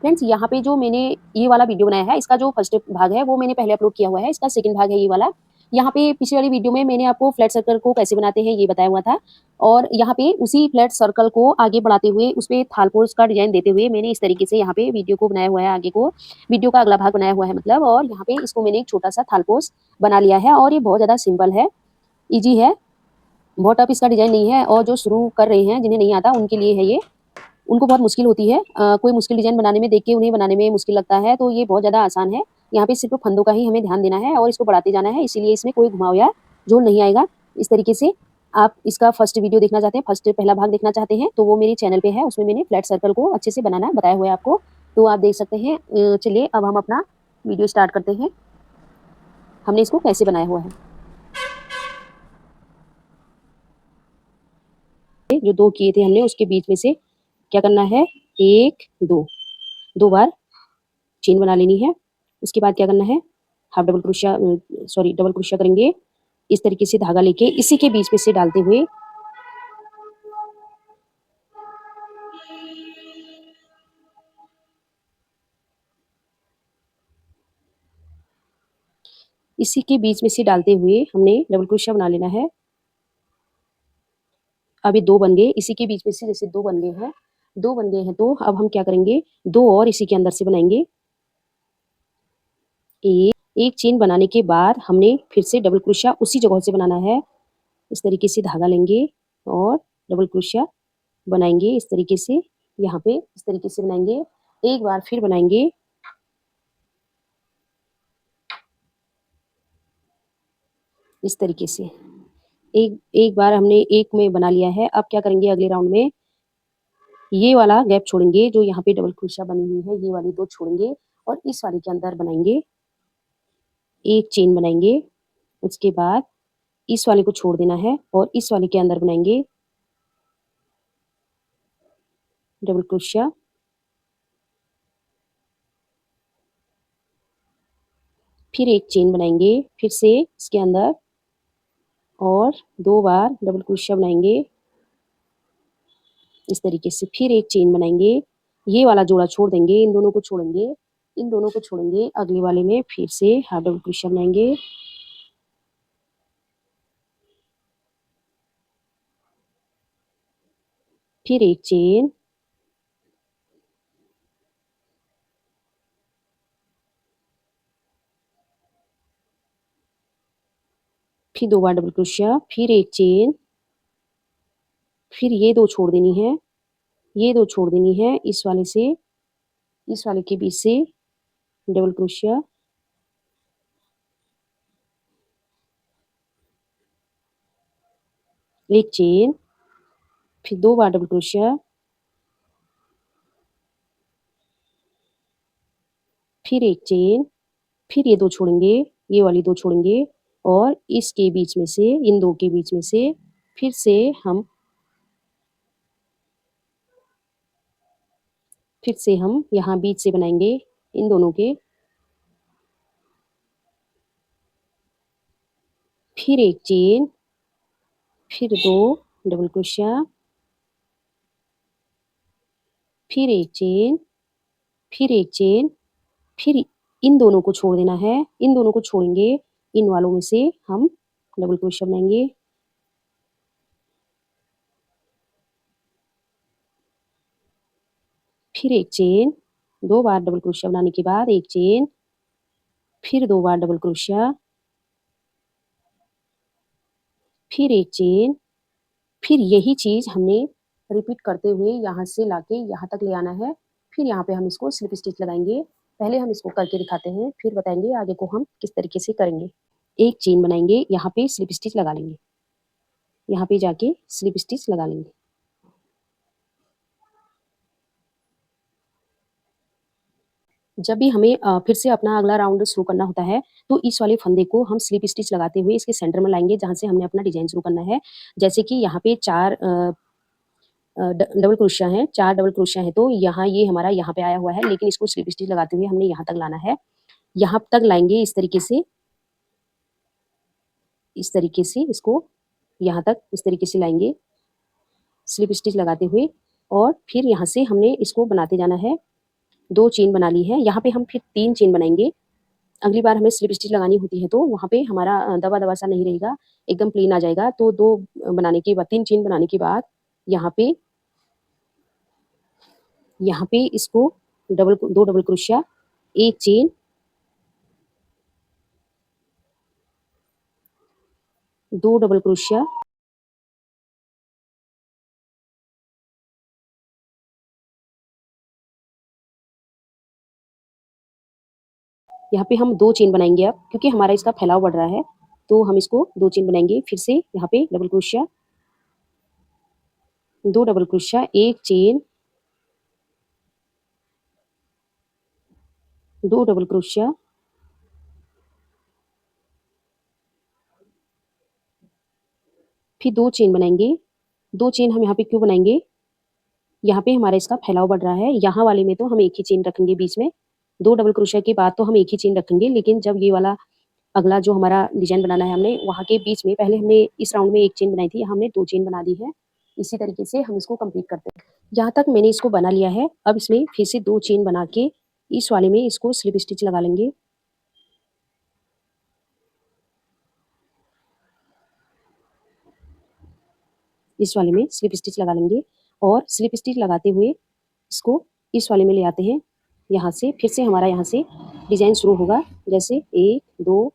Friends यहाँ पे जो मैंने ये वाला वीडियो बनाया है, इसका जो फर्स्ट भाग है वो मैंने पहले अपलोड किया हुआ है, इसका सेकंड भाग है ये वाला। यहाँ पे पिछली वाली वीडियो में मैंने आपको फ्लैट सर्कल को कैसे बनाते हैं ये बताया हुआ था, और यहाँ पे उसी फ्लैट सर्कल को आगे बढ़ाते हुए उसपे थालपोस का डिजाइन देते हुए मैंने इस तरीके से यहाँ पे वीडियो को बनाया हुआ है, आगे को वीडियो का अगला भाग बनाया हुआ है मतलब। और यहाँ पे इसको मैंने एक छोटा सा थालपोस बना लिया है, और ये बहुत ज़्यादा सिंपल है, ईजी है, बहुत टफ इसका डिजाइन नहीं है। और जो शुरू कर रहे हैं, जिन्हें नहीं आता उनके लिए है ये, उनको बहुत मुश्किल होती है। कोई मुश्किल डिज़ाइन बनाने में देख के उन्हें बनाने में मुश्किल लगता है, तो ये बहुत ज़्यादा आसान है। यहाँ पे सिर्फ़ फंदों का ही हमें ध्यान देना है और इसको बढ़ाते जाना है, इसीलिए इसमें कोई घुमाव या जोड़ नहीं आएगा। इस तरीके से आप इसका फर्स्ट वीडियो देखना चाहते हैं, फर्स्ट पहला भाग देखना चाहते हैं, तो वो मेरे चैनल पे है, उसमें मैंने फ्लैट सर्कल को अच्छे से बनाना बताया हुआ है आपको, तो आप देख सकते हैं। चलिए अब हम अपना वीडियो स्टार्ट करते हैं, हमने इसको कैसे बनाया हुआ है। जो 2 किए थे हमने, उसके बीच में से क्या करना है, 1, 2, 2 बार चेन बना लेनी है। उसके बाद क्या करना है, half double crochet double crochet करेंगे। इस तरीके से धागा लेके इसी के बीच में से डालते हुए इसी के बीच में से डालते हुए हमने डबल क्रोशिया बना लेना है। अभी 2 बन गए, इसी के बीच में से जैसे 2 बन गए हैं, 2 बन गए हैं, तो अब हम क्या करेंगे, 2 और इसी के अंदर से बनाएँगे। एक चेन बनाने के बाद हमने फिर से डबल क्रोशिया उसी जगह से बनाना है। इस तरीके से धागा लेंगे और डबल क्रोशिया बनाएँगे इस तरीके से, यहाँ पे इस तरीके से बनाएँगे। एक बार फिर बनाएँगे, इस तरीके से। एक एक बार हमने एक में बना लिया है, अब क्या करेंगे अगले राउंड में, ये वाला गैप छोड़ेंगे, जो यहाँ पे डबल क्रोशिया बनी हुई है, ये वाली 2 छोड़ेंगे और इस वाले के अंदर बनाएँगे, एक चेन बनाएँगे। उसके बाद इस वाले को छोड़ देना है और इस वाले के अंदर बनाएँगे डबल क्रोशिया। फिर एक चेन बनाएँगे, फिर से इसके अंदर और 2 बार डबल क्रोशिया बनाएँगे, इस तरीके से। फिर एक चेन बनाएँगे, ये वाला जोड़ा छोड़ देंगे, इन दोनों को छोड़ेंगे, इन दोनों को छोड़ेंगे। अगले वाले में फिर से हाफ डबल क्रोशिया बनाएँगे, फिर एक चेन, फिर 2 बार डबल क्रोशिया, फिर एक चेन, फिर ये 2 छोड़ देनी है, ये 2 छोड़ देनी है, इस वाले से, इस वाले के बीच से डबल क्रोशिया, एक चेन, फिर 2 बार डबल क्रोशिया, फिर एक चेन, फिर ये 2 छोड़ेंगे, ये वाली 2 छोड़ेंगे और इसके बीच में से, इन 2 के बीच में से फिर से हम यहाँ बीच से बनाएँगे इन दोनों के, फिर एक चेन, फिर 2 डबल क्रोशिया, फिर एक चेन, फिर एक चेन, फिर इन दोनों को छोड़ देना है, इन दोनों को छोड़ेंगे, इन वालों में से हम डबल क्रोशिया बनाएँगे, फिर एक चेन, 2 बार डबल क्रोशिया बनाने के बाद एक चेन, फिर 2 बार डबल क्रोशिया, फिर एक चेन, फिर यही चीज़ हमने रिपीट करते हुए यहाँ से लाके यहाँ तक ले आना है। फिर यहाँ पे हम इसको स्लिप स्टिच लगाएँगे। पहले हम इसको करके दिखाते हैं, फिर बताएँगे आगे को हम किस तरीके से करेंगे। एक चेन बनाएँगे, यहाँ पे स्लिप स्टिच लगा लेंगे। यहाँ पे जाके स्लिप स्टिच लगा लेंगे। जब भी हमें फिर से अपना अगला राउंड शुरू करना होता है, तो इस वाले फंदे को हम स्लिप स्टिच लगाते हुए इसके सेंटर में लाएँगे, जहाँ से हमने अपना डिज़ाइन शुरू करना है। जैसे कि यहाँ पे 4 डबल क्रोशिया हैं, 4 डबल क्रोशिया हैं, तो यहाँ ये हमारा यहाँ पे आया हुआ है, लेकिन इसको स्लिप स्टिच लगाते हुए हमने यहाँ तक लाना है। यहाँ तक लाएँगे इस तरीके से इसको यहाँ तक इस तरीके से लाएँगे, स्लिप स्टिच लगाते हुए, और फिर यहाँ से हमने इसको बनाते जाना है। 2 चेन बना ली है। यहाँ पे हम फिर 3 चेन बनाएँगे। अगली बार हमें स्लिप स्टिच लगानी होती है तो वहाँ पे हमारा दबा-दबा सा नहीं रहेगा, एकदम प्लेन आ जाएगा। तो 2 बनाने के बाद 3 चेन बनाने के बाद यहाँ पे इसको 2 double crochet, 1 chain, 2 double crochet, यहाँ पे हम 2 चेन बनाएँगे अब क्योंकि हमारा इसका फैलाव बढ़ रहा है, तो हम इसको 2 चेन बनाएँगे। फिर से यहाँ पे double crochet, 2 double crochet, 1 chain, 2 double crochet, फिर 2 चेन बनाएँगे। 2 चेन हम यहाँ पे क्यों बनाएँगे? यहाँ पे हमारा इसका फैलाव बढ़ रहा है। यहाँ वाले में तो हम 1 ही चेन रखेंगे बीच में। 2 डबल क्रोशिया के बाद तो हम 1 ही चेन रखेंगे, लेकिन जब ये वाला अगला जो हमारा डिज़ाइन बनाना है हमने, वहाँ के बीच में पहले हमने इस राउंड में 1 चेन बनाई थी, यहाँ हमने 2 चेन बना दी है। इसी तरीके से हम इसको कंप्लीट करते हैं। यहाँ तक मैंने इसको बना लिया है। अब इसमें फिर से 2 चेन बना के इस वाले में इसको स्लिप स्टिच लगा लेंगे। इस वाले में स्लिप स्टिच लगा लेंगे और स्लिप स्टिच लगाते हुए इसको इस वाले में ले आते हैं। यहाँ से फिर से हमारा यहाँ से डिज़ाइन शुरू होगा। जैसे 1, 2,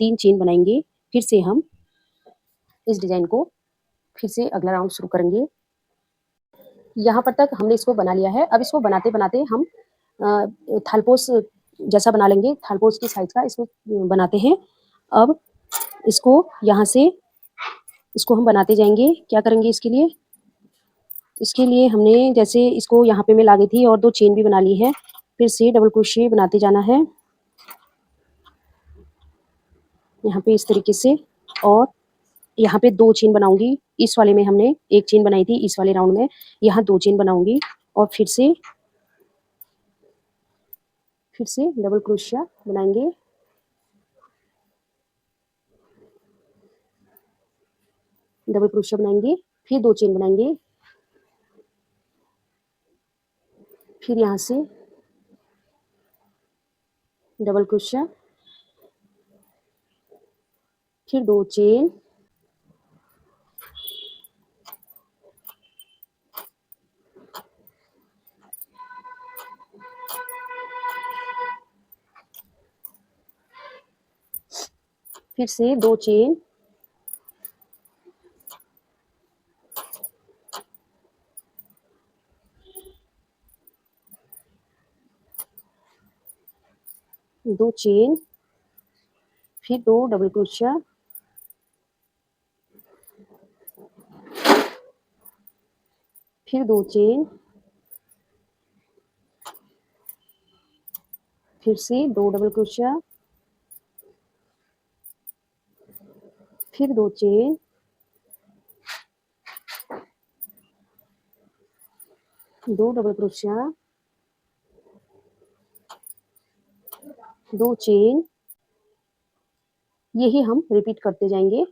3 चेन बनाएँगे। फिर से हम इस डिज़ाइन को फिर से अगला राउंड शुरू करेंगे। यहाँ पर तक हमने इसको बना लिया है। अब इसको बनाते-बनाते हम थालपोस जैसा बना लेंगे। थालपोस की साइज़ का इसको बनाते हैं। अब इसको यहाँ से इसको हम बनाते जाएँगे। क्या करेंगे इसके लिए? इसके लिए हमने जैसे इसको यहाँ पे मैं ला गई थी और 2 चेन भी बना ली है। फिर से डबल क्रोशिया बनाते जाना है। यहाँ पे इस तरीके से और यहाँ पे 2 चेन बनाऊँगी। इस वाले में हमने 1 चेन बनाई थी इस वाले राउंड में। यहाँ 2 चेन बनाऊँगी और फिर से डबल क्रोशिया बनाएँगे। डबल क्रोशिया बनाएँगे, फिर 2 चेन बनाएँगे। फिर यहाँ से डबल क्रोशिया, फिर 2 चेन, फिर से 2 चेन, दो चेन, फिर 2 डबल क्रोशिया, फिर 2 चेन, फिर से 2 डबल क्रोशिया, फिर 2 चेन, 2 डबल क्रोशिया, 2 चेन, यही हम रिपीट करते जाएँगे।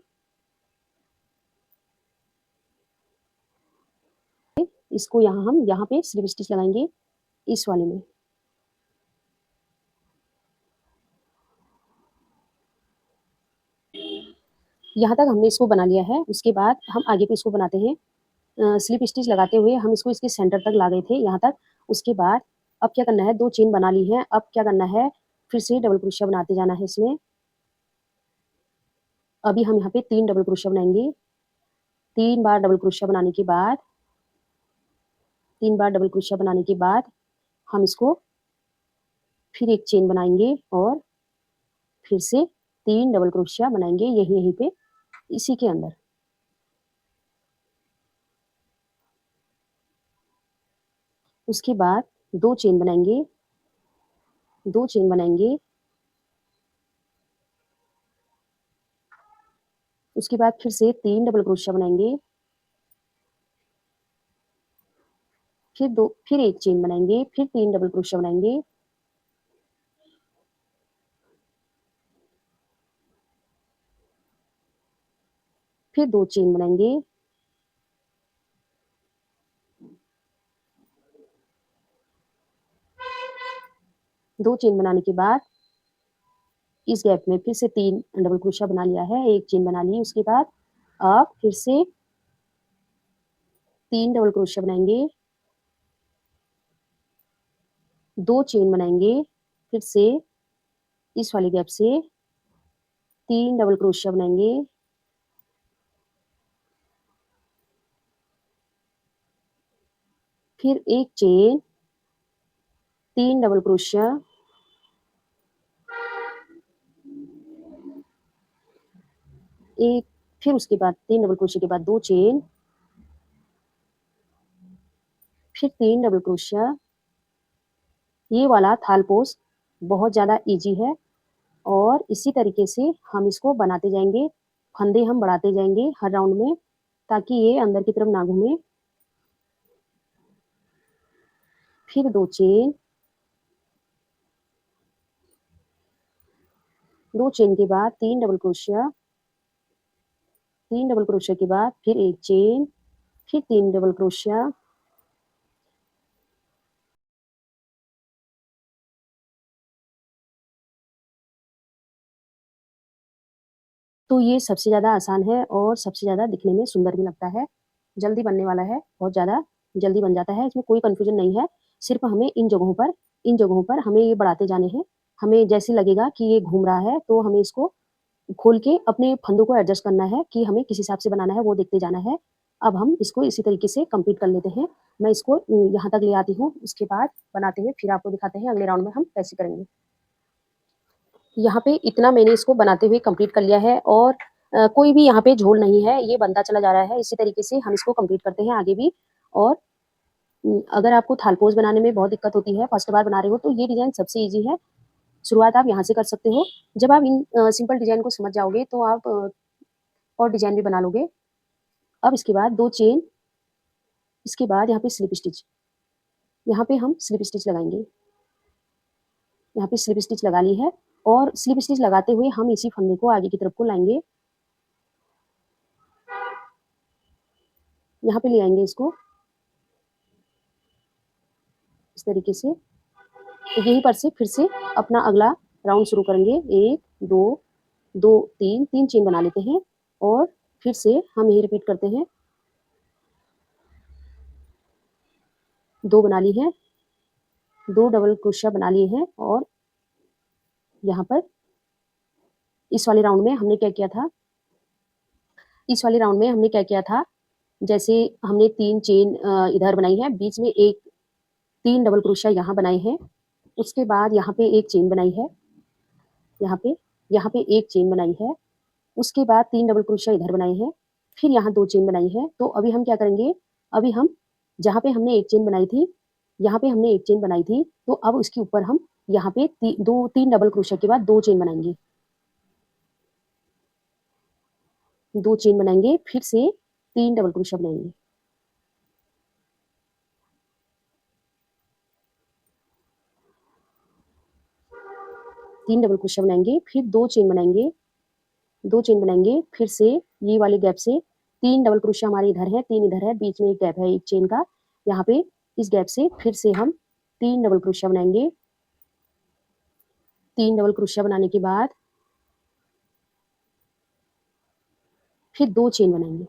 इसको यहाँ हम यहाँ पे स्लिप स्टिच लगाएँगे इस वाले में। यहाँ तक हमने इसको बना लिया है। उसके बाद हम आगे पे इसको बनाते हैं। स्लिप स्टिच लगाते हुए हम इसको इसके सेंटर तक ला गए थे यहाँ तक। उसके बाद अब क्या करना है, 2 चेन बना ली है। अब क्या करना है, फिर से डबल क्रोशिया बनाते जाना है इसमें। अभी हम यहाँ पे 3 डबल क्रोशिया बनाएँगे। 3 बार डबल क्रोशिया बनाने के बाद 3 बार डबल क्रोशिया बनाने के बाद हम इसको फिर 1 चेन बनाएँगे और फिर से 3 डबल क्रोशिया बनाएँगे यहीं-यहीं पे, इसी के अंदर। उसके बाद 2 चेन बनाएँगे, 2 चेन बनाएँगे। उसके बाद फिर से 3 डबल क्रोशिया बनाएँगे, फिर 1 चेन बनाएँगे, फिर 3 डबल क्रोशिया बनाएँगे, फिर 2 चेन बनाएँगे, 2 चेन बनाने के बाद इस गैप में फिर से 3 डबल क्रोशिया बना लिया है, 1 चेन बना ली, उसके बाद आप फिर से 3 डबल क्रोशिया बनाएँगे, 2 चेन बनाएँगे, फिर से इस वाले गैप से 3 डबल क्रोशिया बनाएँगे, फिर 1 चेन, 3 डबल क्रोशिया, एक फिर उसके बाद 3 डबल क्रोशिया के बाद 2 चेन, फिर 3 डबल क्रोशिया। ये वाला थाल पोज़ बहुत ज़्यादा ईज़ी है और इसी तरीके से हम इसको बनाते जाएँगे, फंदे हम बढ़ाते जाएँगे हर राउंड में ताकि ये अंदर की तरफ ना घूमे। फिर 2 चेन, 2 चेन के बाद 3 डबल क्रोशिया, 3 डबल क्रोशिया के बाद फिर 1 चेन, फिर 3 डबल क्रोशिया, तो ये सबसे ज़्यादा आसान है और सबसे ज़्यादा दिखने में सुंदर भी लगता है। जल्दी बनने वाला है, बहुत ज़्यादा जल्दी बन जाता है, इसमें कोई कन्फ्यूज़न नहीं है। सिर्फ़ हमें इन जगहों पर हमें ये बढ़ाते जाने हैं। हमें जैसे लगेगा कि ये घूम रहा है, तो हमें इसको खोल के अपने फंदों को एडजस्ट करना है कि हमें किस हिसाब से बनाना है, वो देखते जाना है। अब हम इसको इसी तरीके से कंप्लीट कर लेते हैं। मैं इसको यहाँ तक ले आती हूँ, उसके बाद बनाते हुए फिर आपको दिखाते हैं अगले राउंड में हम कैसे करेंगे। यहाँ पे इतना मैंने इसको बनाते हुए कंप्लीट कर लिया है और कोई भी यहाँ पे झोल नहीं है, ये बनता चला जा रहा है। इसी तरीके से हम इसको कंप्लीट करते हैं आगे भी और अगर आपको थाल-पोज़ बनाने में बहुत दिक्कत होती है, फर्स्ट बार बना रहे हो, तो ये डिज़ाइन सबसे ईज़ी है। शुरुआत आप यहाँ से कर सकते हो। जब आप इन सिंपल डिज़ाइन को समझ जाओगे, तो आप और डिज़ाइन भी बना लोगे। अब इसके बाद 2 चेन, इसके बाद यहाँ पे स्लिप स्टिच। यहाँ पे हम स्लिप स्टिच लगाएँगे। यहाँ पे स्लिप स्टिच लगा ली है और स्लिप स्टिच लगाते हुए हम इसी फंदे को आगे की तरफ को लाएँगे। यहाँ पे ले आएँगे इसको, इस तरीके से। तो यहीं पर से फिर से अपना अगला राउंड शुरू करेंगे। 1, 2, 2, 3, 3 चेन बना लेते हैं और फिर से हम यही रिपीट करते हैं। 2 बना ली है, 2 डबल क्रोशिया बना लिए हैं और यहाँ पर इस वाले राउंड में हमने क्या किया था इस वाले राउंड में हमने क्या किया था, जैसे हमने 3 चेन इधर बनाई है, बीच में एक 3 डबल क्रोशिया यहाँ बनाए हैं, उसके बाद यहाँ पे 1 चेन बनाई है, यहाँ पे यहाँ पे 1 चेन बनाई है, उसके बाद 3 डबल क्रोशिया इधर बनाए हैं, फिर यहाँ 2 चेन बनाई है। तो अभी हम क्या करेंगे, अभी हम जहाँ पे हमने 1 चेन बनाई थी, यहाँ पे हमने 1 चेन बनाई थी, तो अब उसके ऊपर हम यहाँ पे 3 डबल क्रोशिया के बाद 2 चेन बनाएँगे। 2 चेन बनाएँगे, फिर से 3 डबल क्रोशिया बनाएँगे। 3 डबल क्रोशिया बनाएँगे, फिर 2 चेन बनाएँगे, 2 चेन बनाएँगे, फिर से ये वाले गैप से 3 डबल क्रोशिया हमारे इधर है, 3 इधर है, बीच में एक गैप है 1 चेन का। यहाँ पे इस गैप से फिर से हम 3 डबल क्रोशिया बनाएँगे। 3 डबल क्रोशिया बनाने के बाद फिर 2 चेन बनाएँगे।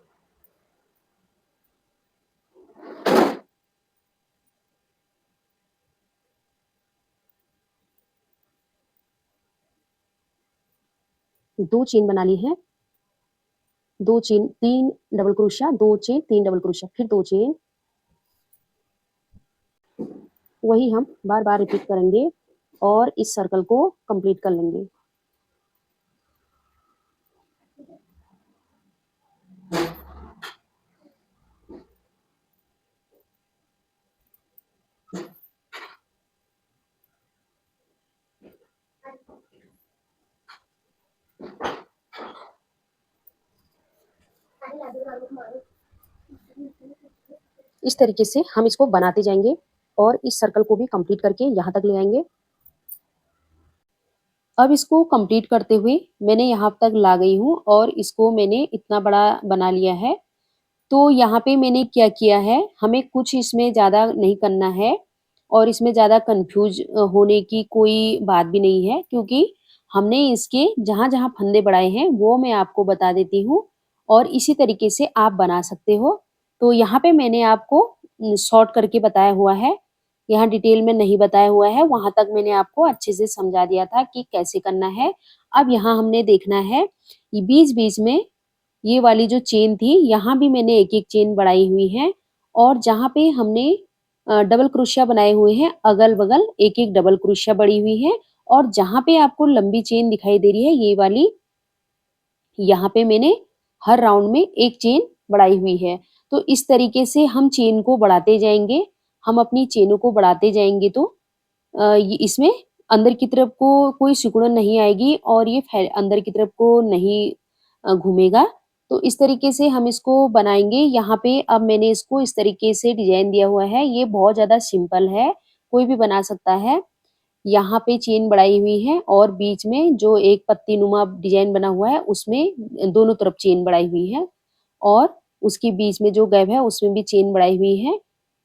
2 चेन बना ली है, 2 chain 3 double crochet, 2 chain, 3 double crochet, फिर 2 चेन। वही हम बार-बार रिपीट करेंगे और इस सर्कल को कंप्लीट कर लेंगे। इस तरीके से हम इसको बनाते जाएँगे और इस सर्कल को भी कंप्लीट करके यहाँ तक ले आएँगे। अब इसको कंप्लीट करते हुए मैंने यहाँ तक ला गई हूँ और इसको मैंने इतना बड़ा बना लिया है। तो यहाँ पे मैंने क्या किया है, हमें कुछ इसमें ज़्यादा नहीं करना है और इसमें ज़्यादा कन्फ्यूज़ होने की कोई बात भी नहीं है, क्योंकि हमने इसके जहाँ-जहाँ फंदे बढ़ाए हैं, वो मैं आपको बता देती हूँ और इसी तरीके से आप बना सकते हो। तो यहाँ पे मैंने आपको शॉर्ट करके बताया हुआ है, यहाँ डिटेल में नहीं बताया हुआ है, वहाँ तक मैंने आपको अच्छे से समझा दिया था कि कैसे करना है। अब यहाँ हमने देखना है, ये बीच-बीच में ये वाली जो चेन थी, यहाँ भी मैंने एक-एक चेन बढ़ाई हुई है और जहाँ पे हमने डबल क्रोशिया बनाए हुए हैं, अगल-बगल एक-एक डबल क्रोशिया बढ़ी हुई है और जहाँ पे आपको लंबी चेन दिखाई दे रही है, ये वाली, यहाँ पे मैंने हर राउंड में एक चेन बढ़ाई हुई है। तो इस तरीके से हम चेन को बढ़ाते जाएँगे, हम अपनी चेनों को बढ़ाते जाएँगे तो ये इसमें अंदर की तरफ को कोई सिकुड़न नहीं आएगी और ये अंदर की तरफ को नहीं घूमेगा। तो इस तरीके से हम इसको बनाएँगे। यहाँ पे अब मैंने इसको इस तरीके से डिज़ाइन दिया हुआ है, ये बहुत ज़्यादा सिंपल है, कोई भी बना सकता है। यहाँ पे चेन बढ़ाई हुई है और बीच में जो एक पत्तीनुमा डिज़ाइन बना हुआ है, उसमें दोनों तरफ चेन बढ़ाई हुई है और उसके बीच में जो गैप है, उसमें भी चेन बढ़ाई हुई है।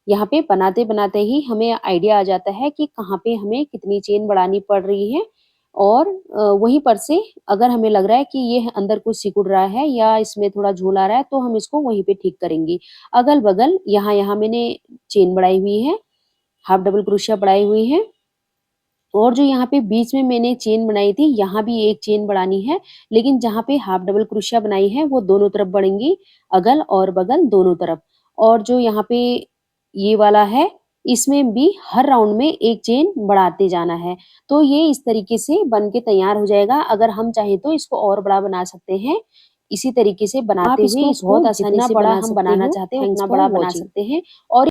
यहाँ पे बनाते-बनाते ही हमें आइडिया आ जाता है कि कहाँ पे हमें कितनी चेन बढ़ानी पड़ रही है और वहीं पर से अगर हमें लग रहा है कि ये अंदर कुछ सिकुड़ रहा है या इसमें थोड़ा झोल आ रहा है, तो हम इसको वहीं पे ठीक करेंगे। अगल-बगल यहाँ-यहाँ मैंने चेन बढ़ाई हुई है, हाफ डबल क्रोशिया बढ़ाई हुई है और जो यहाँ पे बीच में मैंने चेन बनाई थी, यहाँ भी एक चेन बढ़ानी है, लेकिन जहाँ पे हाफ डबल क्रोशिया बनाई है, वो दोनों तरफ बढ़ेंगी, अगल और बगल दोनों तरफ। और जो यहाँ पे ये वाला है, इसमें भी हर राउंड में एक चेन बढ़ाते जाना है। तो ये इस तरीके से बन के तैयार हो जाएगा। अगर हम चाहें तो इसको और बड़ा बना सकते हैं। इसी तरीके से बनाते हुए इसको बहुत आसानी से बना सकते हो, थैंक्स फॉर वॉचिंग। और